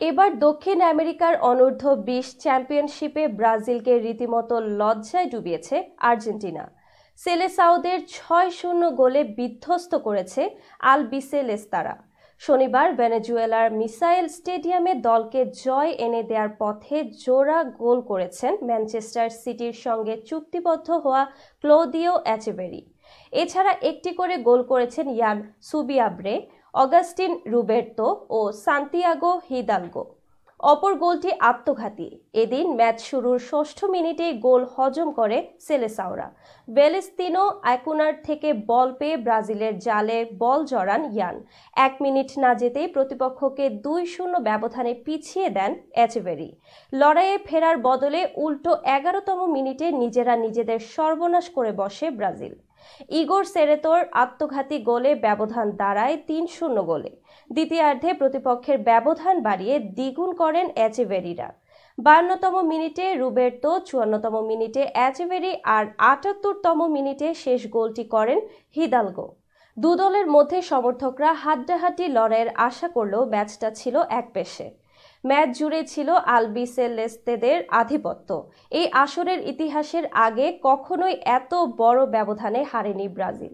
এবার দক্ষিণ আমেরিকার অনূর্ধ্ব-20 চ্যাম্পিয়নশিপে ব্রাজিলকে রীতিমতো লজ্জায় ডুবিয়েছে আর্জেন্টিনা। সেলেসাওদের ৬-০ গোলে বিধ্বস্ত করেছে আলবিসেলেস্তারা। শনিবার ভেনেজুয়েলার মিসাইল স্টেডিয়ামে দলকে জয় এনে দেওয়ার পথে জোড়া গোল করেছেন ম্যানচেস্টার সিটির সঙ্গে চুক্তিবদ্ধ হওয়া ক্লদিও এচেভেরি। এছাড়া একটি করে গোল করেছেন ইয়ান সুবিয়াব্রে, অগাস্টিন রুবের্তো ও সান্তিয়াগো হিদালগো। অপর গোলটি আত্মঘাতী। এদিন ম্যাচ শুরুর ৬ষ্ঠ মিনিটেই গোল হজম করে সেলেসাওরা। ভেলেস্তিনো অ্যাকুনার থেকে বল পেয়ে ব্রাজিলের জালে বল জড়ান ইয়ান। ১ মিনিট না যেতেই প্রতিপক্ষকে ২-০ ব্যবধানে পিছিয়ে দেন এচেভেরি। লড়াইয়ে ফেরার বদলে উল্টো ১১তম মিনিটে নিজেরা নিজেদের সর্বনাশ করে বসে ব্রাজিল। ইগোর সেরেতোর আত্মঘাতী গোলে ব্যবধান দাঁড়ায় ৩-০ গোলে। দ্বিতীয়ার্ধে প্রতিপক্ষের ব্যবধান বাড়িয়ে দ্বিগুণ করেন এচেভেরিরা। ৫২তম মিনিটে রুবের্তো, ৫৪তম মিনিটে এচেভেরি আর ৭৮তম মিনিটে শেষ গোলটি করেন হিদালগো। দু দলের মধ্যে সমর্থকরা হাড্ডাহাড্ডি লড়াইয়ের আশা করলেও ম্যাচটা ছিল একপেশে। ম্যাচ জুড়ে ছিল আলবিসেলেস্তেদের আধিপত্য। এই আসরের ইতিহাসের আগে কখনোই এত বড় ব্যবধানে হারেনি ব্রাজিল।